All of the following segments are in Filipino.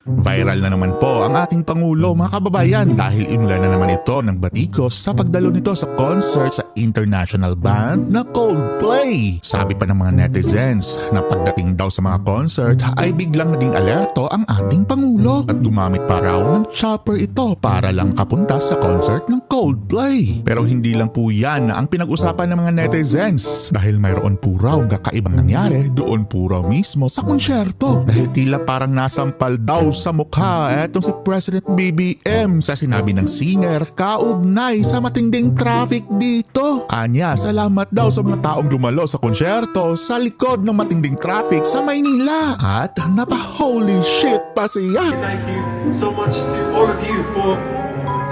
Viral na naman po ang ating Pangulo mga kababayan dahil inulan na naman ito ng batikos sa pagdalo nito sa concert sa international band na Coldplay. Sabi pa ng mga netizens na pagdating daw sa mga concert ay biglang naging alerto ang ating Pangulo at gumamit pa raw ng chopper ito para lang kapunta sa concert ng Coldplay. Pero hindi lang po yan ang pinag-usapan ng mga netizens dahil mayroon po raw kakaibang nangyari doon po raw mismo sa konsyerto dahil tila parang nasampal daw sa mukha etong si President BBM sa sinabi ng singer kaugnay sa matinding traffic dito. Anya, salamat daw sa mga taong dumalo sa konsyerto sa likod ng matinding traffic sa Maynila at napa-holy shit pa siya. Thank you so much to all of you for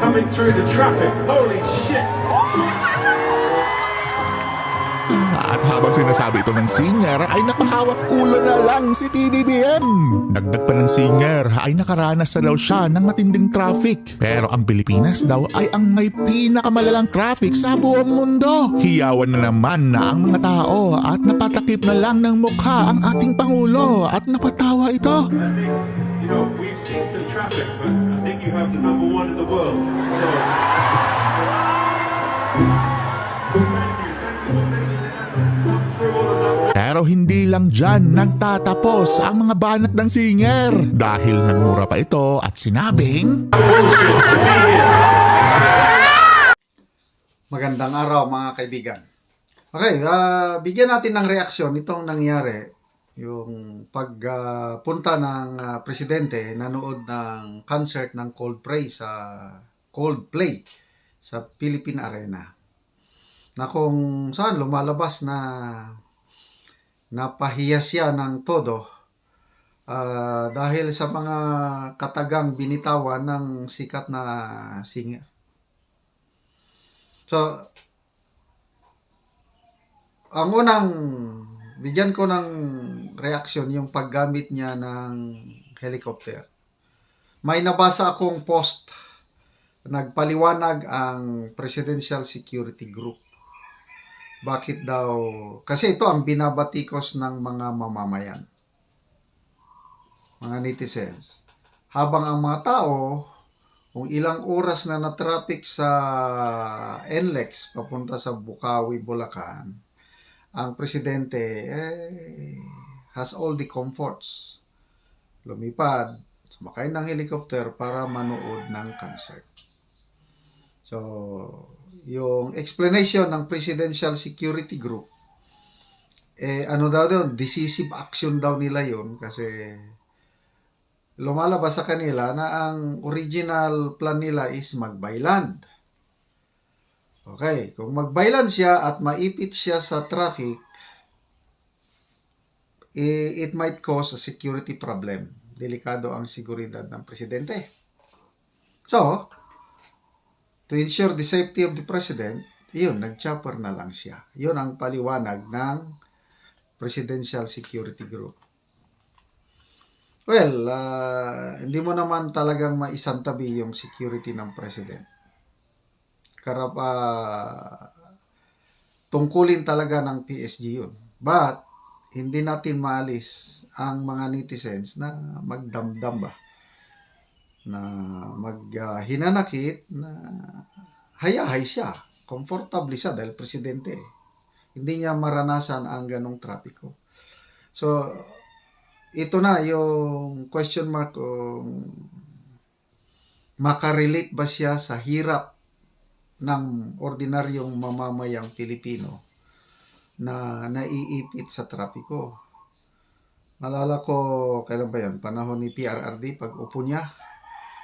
coming through the traffic. Holy shit! At habang sinasabi ito ng singer ay napahawak ulo na lang si PBBM. Dagdag pa ng singer ay nakaranas na daw siya ng matinding traffic. Pero ang Pilipinas daw ay ang may pinakamalalang traffic sa buong mundo. Hiyawan na naman na ang mga tao at napatakip na lang ng mukha ang ating Pangulo at napatawa ito. I think, we've seen some traffic, but I think you have the number one in the world. So, Pero hindi lang dyan nagtatapos ang mga banat ng singer dahil nagmura pa ito at sinabing, Magandang araw mga kaibigan. Okay, bigyan natin ng reaksyon itong nangyari. Yung pagpunta ng presidente, nanood ng concert ng Coldplay sa Philippine Arena. Na kung saan lumalabas na napahiya siya ng todo dahil sa mga katagang binitawan ng sikat na singer. So, ang unang bigyan ko ng reaksyon yung paggamit niya ng helicopter. May nabasa akong post, nagpaliwanag ang Presidential Security Group. Bakit daw? Kasi ito ang binabatikos ng mga mamamayan, mga netizens. Habang ang mga tao, kung ilang oras na na-traffic sa NLEX papunta sa Bukawi, Bulacan, ang presidente has all the comforts. Lumipad, sumakay ng helicopter para manood ng concert. So, yung explanation ng Presidential Security Group, ano daw doon, decisive action daw nila yun kasi lumalabas sa kanila na ang original plan nila is mag-byland. Okay, kung mag-byland siya at maipit siya sa traffic, it might cause a security problem. Delikado ang seguridad ng presidente. So, to ensure the safety of the president, yun, nag-chopper na lang siya. Yun ang paliwanag ng Presidential Security Group. Well, hindi mo naman talagang maisantabi yung security ng president. Tungkulin talaga ng PSG yun. But, hindi natin maalis ang mga netizens na magdamdam ba? Na maghinanakit na hayahay siya. Comfortably siya dahil presidente. Hindi niya maranasan ang ganong trapiko. So, ito na yung question mark kung makarelate ba siya sa hirap ng ordinaryong mamamayang Pilipino na naiipit sa trapiko. Malala ko, kailan ba yan? Panahon ni PRRD, pag upo niya,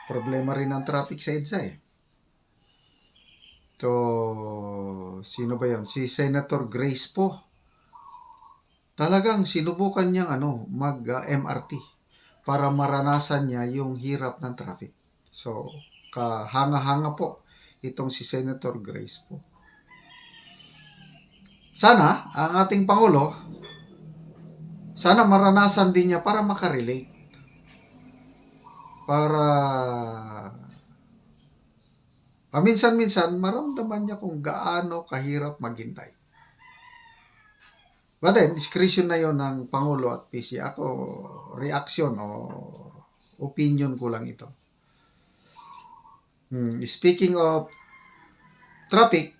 problema rin ang traffic sa EDSA eh. So, sino ba yan? Si Senator Grace po. Talagang sinubukan niyang mag-MRT para maranasan niya yung hirap ng traffic. So, kahanga-hanga po itong si Senator Grace po. Sana, ang ating Pangulo, sana maranasan din niya para makarelate. Para paminsan-minsan maramdaman niya kung gaano kahirap maghintay. But then, discretion na yon ng Pangulo at PC. Ako, reaction o Opinion ko lang ito. Speaking of traffic,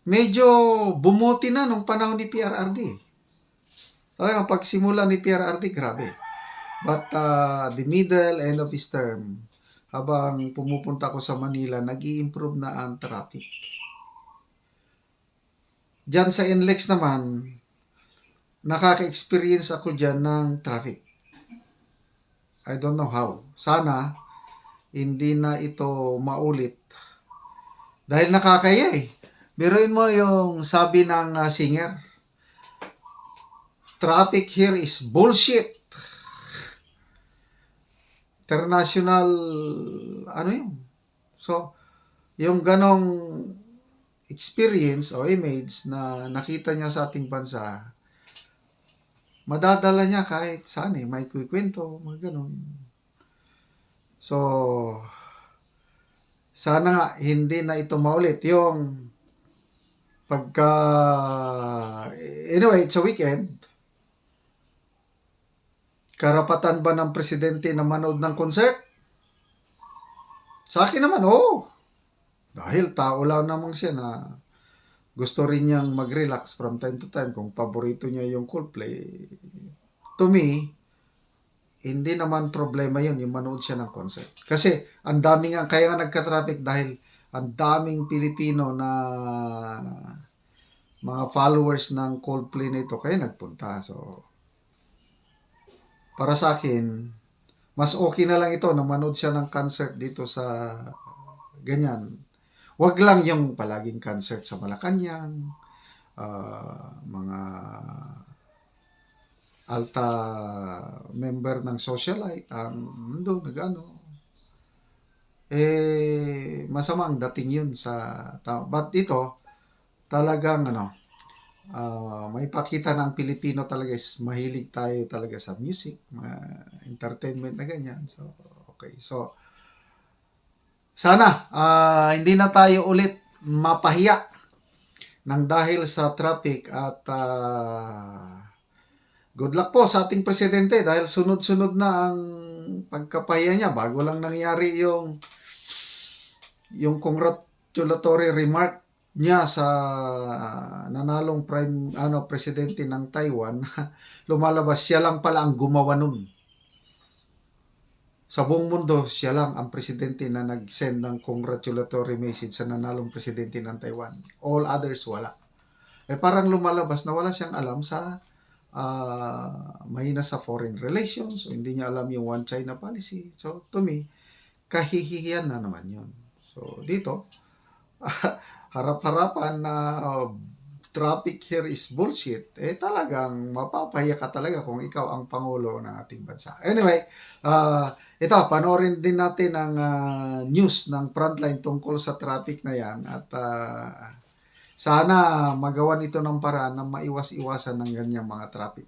medyo bumuti na nung panahon ni PRRD. Talagang pagsimula ni PRRD, grabe. But the middle end of his term, habang pumupunta ko sa Manila, nag-i-improve na ang traffic. Diyan sa NLEX naman, nakaka-experience ako dyan ng traffic. I don't know how. Sana, hindi na ito maulit. Dahil nakakaya eh. Biruin mo yung sabi ng singer, traffic here is bullshit. International, ano yun? So, yung ganong experience o image na nakita niya sa ating bansa, madadala niya kahit saan eh, may kwento, mga ganon. So, sana nga hindi na ito maulit. Yung pagka, anyway, it's a weekend, karapatan ba ng presidente na manood ng concert? Sa akin naman, oo. Dahil tao lang naman siya na gusto rin niyang mag-relax from time to time kung paborito niya yung Coldplay. To me, hindi naman problema yun yung manood siya ng concert. Kasi ang daming nga, kaya nga nagka-traffic dahil ang daming Pilipino na mga followers ng Coldplay na ito kaya nagpunta. So, para sa akin, mas okay na lang ito na manood siya ng concert dito sa ganyan. Wag lang yung palaging concert sa Malacanang, mga alta member ng socialite, doon nag-ano. Masamang dating yun sa tao. But ito, talagang may pakita ng Pilipino talaga is mahilig tayo talaga sa music, entertainment na ganyan. So, okay. So, sana hindi na tayo ulit mapahiya ng dahil sa traffic at good luck po sa ating presidente dahil sunod-sunod na ang pagkapahiya niya. Bago lang nangyari yung congratulatory remark niya sa nanalong presidente ng Taiwan. Lumalabas siya lang pala ang gumawa nun. Sa buong mundo, siya lang ang presidente na nag-send ng congratulatory message sa nanalong presidente ng Taiwan. All others, wala. Parang lumalabas na wala siyang alam sa mahina sa foreign relations. So, hindi niya alam yung One China policy. So, to me, kahihiyan na naman yun. So, dito, harap-harapan na traffic here is bullshit, talagang mapapahiya ka talaga kung ikaw ang Pangulo ng ating bansa. Anyway, ito, panoorin din natin ang news ng Frontline tungkol sa traffic na yan at sana magawan ito ng paraan na maiwas-iwasan ng ganyang mga traffic.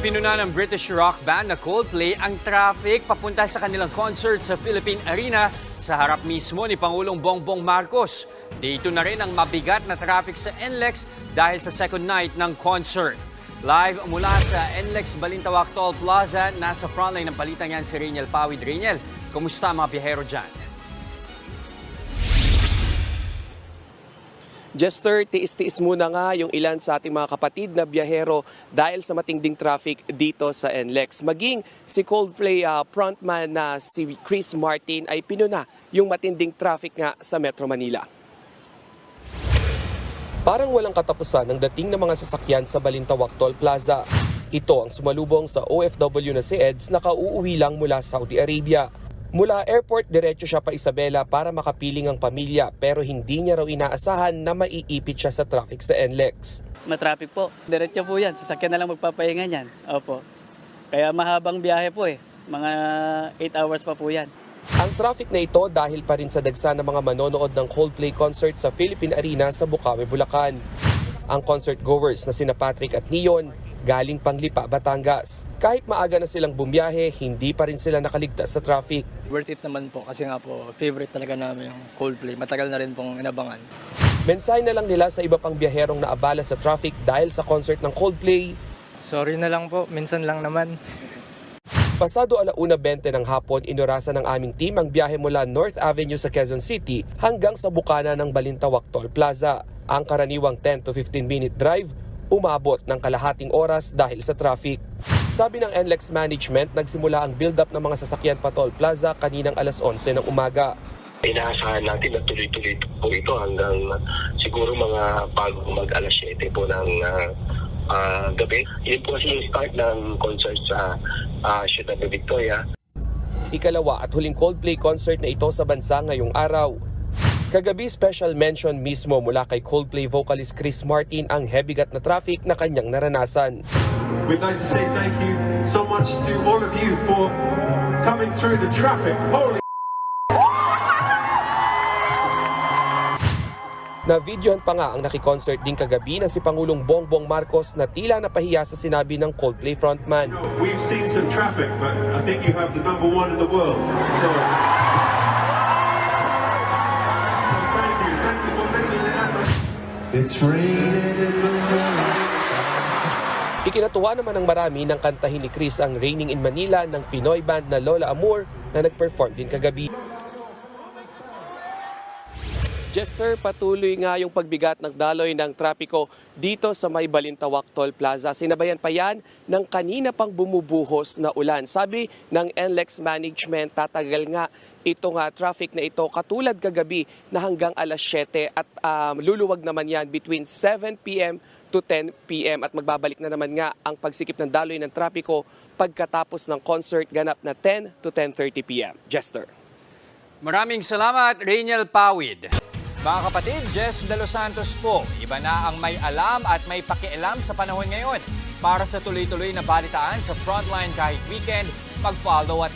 Pinuna ng British rock band na Coldplay ang traffic papunta sa kanilang concert sa Philippine Arena sa harap mismo ni Pangulong Bongbong Marcos. Dito na rin ang mabigat na traffic sa NLEX dahil sa second night ng concert. Live mula sa NLEX Balintawak Toll Plaza, nasa frontline ng palitan yan si Rainiel Pawid. Rainiel, kumusta mga biyahero dyan? Jester, tiis-tiis muna nga yung ilan sa ating mga kapatid na biyahero dahil sa matinding traffic dito sa NLEX. Maging si Coldplay frontman na si Chris Martin ay pinuna yung matinding traffic nga sa Metro Manila. Parang walang katapusan ang dating ng mga sasakyan sa Balintawak Toll Plaza. Ito ang sumalubong sa OFW na si Eds na kauuwi lang mula Saudi Arabia. Mula airport, diretso siya pa Isabela para makapiling ang pamilya pero hindi niya raw inaasahan na maiipit siya sa traffic sa NLEX. Matraffic po. Diretso po yan. Sasakyan na lang magpapahinga niyan. Opo. Kaya mahabang biyahe po eh. Mga 8 hours pa po yan. Ang traffic na ito dahil pa rin sa dagsa ng mga manonood ng Coldplay concert sa Philippine Arena sa Bukawi, Bulacan. Ang concert goers na sina Patrick at Neon galing Panglipa, Batangas. Kahit maaga na silang bumiyahe, hindi pa rin sila nakaligtas sa traffic. Worth it naman po kasi nga po favorite talaga namin yung Coldplay. Matagal na rin pong inabangan. Mensahe na lang nila sa iba pang biyaherong naabala sa traffic dahil sa concert ng Coldplay. Sorry na lang po, minsan lang naman. Pasado 1:20 ng hapon, inurasan ng aming team ang biyahe mula North Avenue sa Quezon City hanggang sa bukana ng Balintawak Toll Plaza. Ang karaniwang 10 to 15-minute drive, umabot ng kalahating oras dahil sa traffic. Sabi ng NLEX management, nagsimula ang build-up ng mga sasakyan pa Toll Plaza kaninang alas 11 ng umaga. Inaasahan natin na tuloy-tuloy po ito hanggang siguro mga bago mag-alas 7 po ng gabi. Yun po kasi yung start ng concert sa Ciudad de Victoria. Ikalawa at huling Coldplay concert na ito sa bansa ngayong araw. Kagabi, special mention mismo mula kay Coldplay vocalist Chris Martin ang heavy-gut na traffic na kanyang naranasan. We'd like to say thank you so much to all of you for coming through the traffic. Holy Na-videohan pa nga ang nakikonsert din kagabi na si Pangulong Bongbong Marcos na tila napahiya sa sinabi ng Coldplay frontman. We've seen some traffic, but I think you have the number one in the world. So thank you for making it happen. It's raining. Ikinatuwa naman ng marami ng kantahin ni Chris ang Raining in Manila ng Pinoy band na Lola Amour na nag-perform din kagabi. Jester, patuloy nga yung pagbigat ng daloy ng trapiko dito sa may Balintawak Toll Plaza. Sinabayan pa yan ng kanina pang bumubuhos na ulan. Sabi ng NLEX management, tatagal nga itong traffic na ito katulad kagabi na hanggang alas 7 at luluwag naman yan between 7 p.m. to 10 p.m. at magbabalik na naman nga ang pagsikip ng daloy ng trapiko pagkatapos ng concert ganap na 10 to 10:30 p.m. Jester. Maraming salamat, Rainiel Pawid. Mga kapatid, Jess De Los Santos po. Iba na ang may alam at may pakialam sa panahon ngayon. Para sa tuloy-tuloy na balitaan sa Frontline kahit weekend, mag-follow at